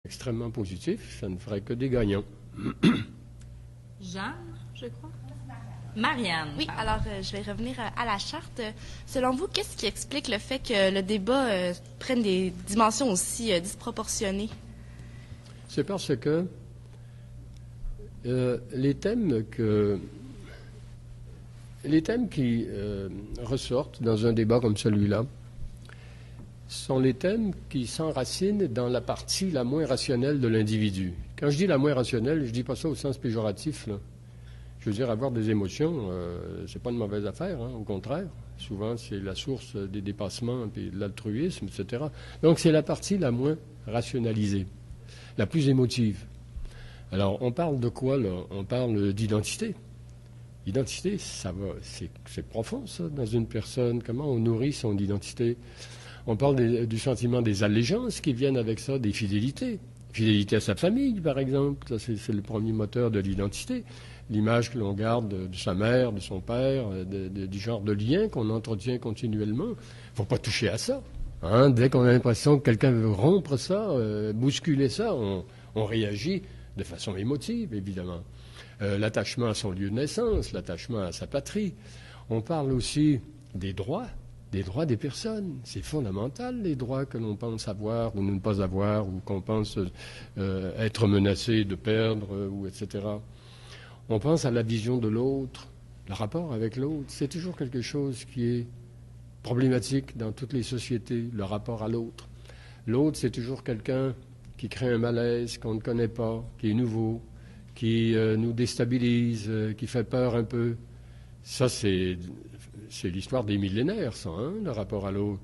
extrêmement positif, ça ne ferait que des gagnants. Jeanne, je crois. Marianne. Oui, alors je vais revenir à la charte. Selon vous, qu'est-ce qui explique le fait que le débat prenne des dimensions aussi disproportionnées? C'est parce que les thèmes qui ressortent dans un débat comme celui-là sont les thèmes qui s'enracinent dans la partie la moins rationnelle de l'individu. Quand je dis la moins rationnelle, je ne dis pas ça au sens péjoratif, là. Je veux dire, avoir des émotions, c'est pas une mauvaise affaire, hein, au contraire. Souvent, c'est la source des dépassements et de l'altruisme, etc. Donc, c'est la partie la moins rationalisée, la plus émotive. Alors, on parle de quoi, là? On parle d'identité. L'identité, c'est profond, ça, dans une personne. Comment on nourrit son identité? On parle du sentiment des allégeances qui viennent avec ça, des fidélités. Fidélité à sa famille, par exemple. Ça, c'est le premier moteur de l'identité. L'image que l'on garde de sa mère, de son père, du genre de lien qu'on entretient continuellement. Il ne faut pas toucher à ça. Hein? Dès qu'on a l'impression que quelqu'un veut rompre ça, bousculer ça, on réagit de façon émotive, évidemment. L'attachement à son lieu de naissance, l'attachement à sa patrie. On parle aussi des droits des personnes. C'est fondamental, les droits que l'on pense avoir ou ne pas avoir, ou qu'on pense être menacé de perdre, ou etc. On pense à la vision de l'autre, le rapport avec l'autre. C'est toujours quelque chose qui est problématique dans toutes les sociétés, le rapport à l'autre. L'autre, c'est toujours quelqu'un qui crée un malaise qu'on ne connaît pas, qui est nouveau, qui nous déstabilise, qui fait peur un peu. Ça, c'est l'histoire des millénaires, ça, hein, le rapport à l'autre.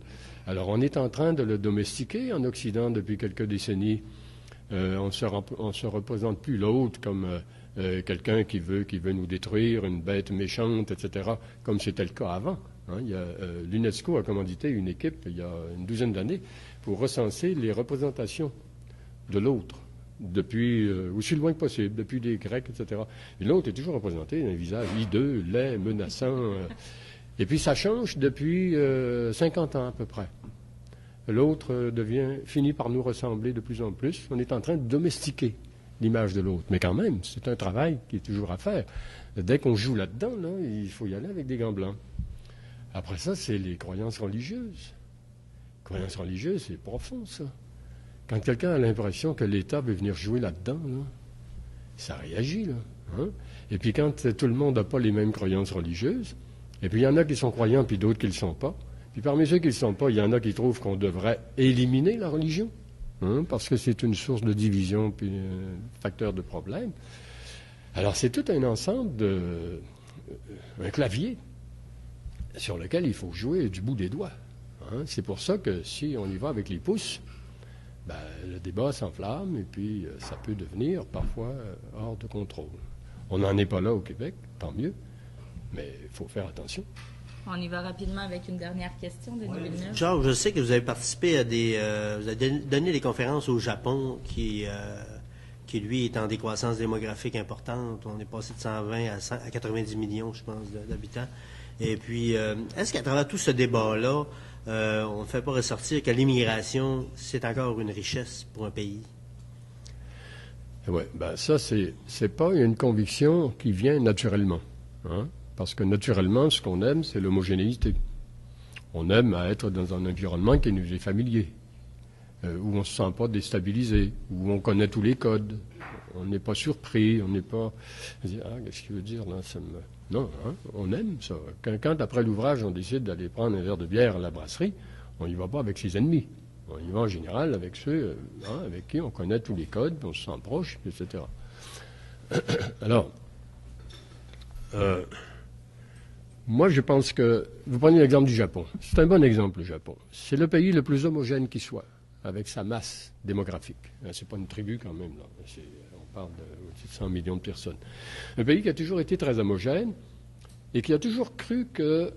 Alors, on est en train de le domestiquer en Occident depuis quelques décennies. On ne se représente plus l'autre comme quelqu'un qui veut nous détruire, une bête méchante, etc., comme c'était le cas avant. Hein. L'UNESCO a commandité une équipe, il y a une douzaine d'années, pour recenser les représentations de l'autre, depuis aussi loin que possible, depuis les Grecs, etc. Et l'autre est toujours représenté d'un visage hideux, laid, menaçant. Et puis ça change depuis 50 ans à peu près. L'autre finit par nous ressembler de plus en plus. On est en train de domestiquer l'image de l'autre. Mais quand même, c'est un travail qui est toujours à faire. Dès qu'on joue là-dedans, là, il faut y aller avec des gants blancs. Après ça, c'est les croyances religieuses. Les croyances religieuses, c'est profond, ça. Quand quelqu'un a l'impression que l'État veut venir jouer là-dedans, là, ça réagit, là. Hein? Et puis quand tout le monde n'a pas les mêmes croyances religieuses, et puis il y en a qui sont croyants, puis d'autres qui ne le sont pas, puis parmi ceux qui ne le sont pas, il y en a qui trouvent qu'on devrait éliminer la religion, hein, parce que c'est une source de division, puis facteur de problème. Alors c'est tout un ensemble un clavier sur lequel il faut jouer du bout des doigts. Hein? C'est pour ça que si on y va avec les pouces, ben, le débat s'enflamme et puis ça peut devenir parfois hors de contrôle. On n'en est pas là au Québec, tant mieux, mais il faut faire attention. On y va rapidement avec une dernière question, Denis Villeneuve. Charles, je sais que vous avez participé à vous avez donné des conférences au Japon qui lui, est en décroissance démographique importante. On est passé de 120 à 90 millions, je pense, d'habitants. Et puis, est-ce qu'à travers tout ce débat-là, on ne fait pas ressortir que l'immigration, c'est encore une richesse pour un pays? Oui, ben ça, c'est pas une conviction qui vient naturellement. Hein? Parce que naturellement, ce qu'on aime, c'est l'homogénéité. On aime à être dans un environnement qui nous est familier, où on ne se sent pas déstabilisé, où on connaît tous les codes. On n'est pas surpris, on n'est pas... qu'est-ce qu'il veut dire là? Non, hein? On aime ça. Quand, après l'ouvrage, on décide d'aller prendre un verre de bière à la brasserie, on n'y va pas avec ses ennemis. On y va en général avec ceux avec qui on connaît tous les codes, puis on se sent proche, etc. Alors, moi, je pense que... Vous prenez l'exemple du Japon. C'est un bon exemple, le Japon. C'est le pays le plus homogène qui soit, avec sa masse démographique. C'est pas une tribu quand même, là. On parle de 100 millions de personnes. Un pays qui a toujours été très homogène et qui a toujours cru que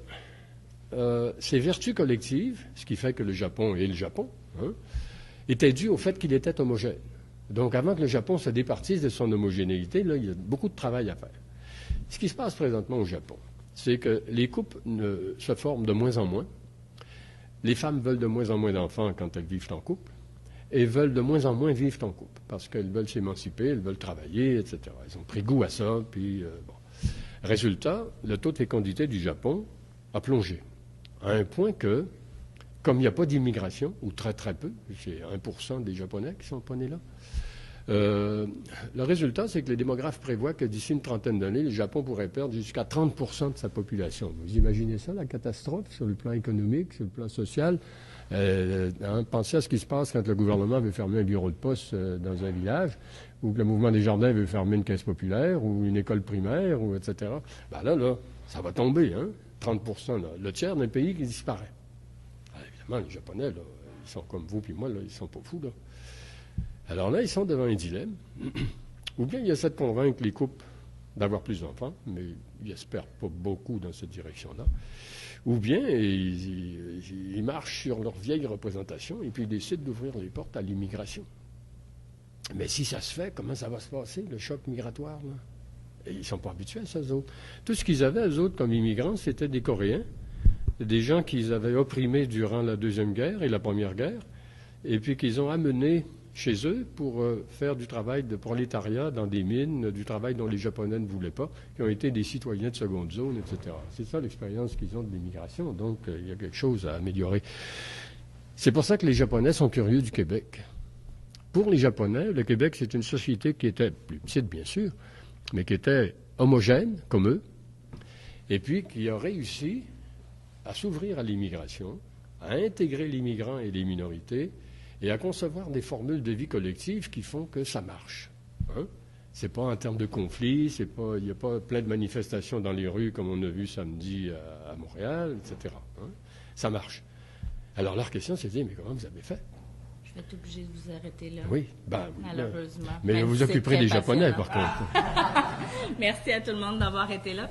ses vertus collectives, ce qui fait que le Japon est le Japon, hein, étaient dues au fait qu'il était homogène. Donc, avant que le Japon se départisse de son homogénéité, là, il y a beaucoup de travail à faire. Ce qui se passe présentement au Japon, c'est que les couples se forment de moins en moins. Les femmes veulent de moins en moins d'enfants quand elles vivent en couple. et veulent de moins en moins vivre en couple parce qu'elles veulent s'émanciper, elles veulent travailler, etc. Elles ont pris goût à ça, puis bon. Résultat, le taux de fécondité du Japon a plongé à un point que, comme il n'y a pas d'immigration, ou très très peu, c'est 1% des Japonais qui sont pas nés là, le résultat, c'est que les démographes prévoient que d'ici une trentaine d'années, le Japon pourrait perdre jusqu'à 30% de sa population. Vous imaginez ça, la catastrophe sur le plan économique, sur le plan social? Pensez à ce qui se passe quand le gouvernement veut fermer un bureau de poste dans un village, ou que le mouvement des jardins veut fermer une caisse populaire, ou une école primaire, ou etc. Ben là, ça va tomber, hein? 30%, là, le tiers d'un pays qui disparaît. Alors, évidemment, les Japonais, là, ils sont comme vous puis moi, là, ils sont pas fous, là. Alors là, ils sont devant un dilemme. Ou bien ils essaient de convaincre les couples d'avoir plus d'enfants, mais ils n'espèrent pas beaucoup dans cette direction-là. Ou bien ils marchent sur leur vieille représentation et puis ils décident d'ouvrir les portes à l'immigration. Mais si ça se fait, comment ça va se passer, le choc migratoire, là? Et ils ne sont pas habitués à ça, eux autres. Tout ce qu'ils avaient, eux autres, comme immigrants, c'était des Coréens, des gens qu'ils avaient opprimés durant la Deuxième Guerre et la Première Guerre, et puis qu'ils ont amenés chez eux pour faire du travail de prolétariat dans des mines, du travail dont les Japonais ne voulaient pas, qui ont été des citoyens de seconde zone, etc. C'est ça l'expérience qu'ils ont de l'immigration, donc il y a quelque chose à améliorer. C'est pour ça que les Japonais sont curieux du Québec. Pour les Japonais, le Québec, c'est une société qui était plus petite, bien sûr, mais qui était homogène, comme eux, et puis qui a réussi à s'ouvrir à l'immigration, à intégrer les migrants et les minorités, et à concevoir des formules de vie collective qui font que ça marche. Hein? C'est pas en termes de conflits, il n'y a pas plein de manifestations dans les rues comme on a vu samedi à Montréal, etc. Hein? Ça marche. Alors leur question, c'est de dire, mais comment vous avez fait? Je vais être obligée de vous arrêter là. Oui, malheureusement. Mais vous occuperez des Japonais, par contre. Merci à tout le monde d'avoir été là.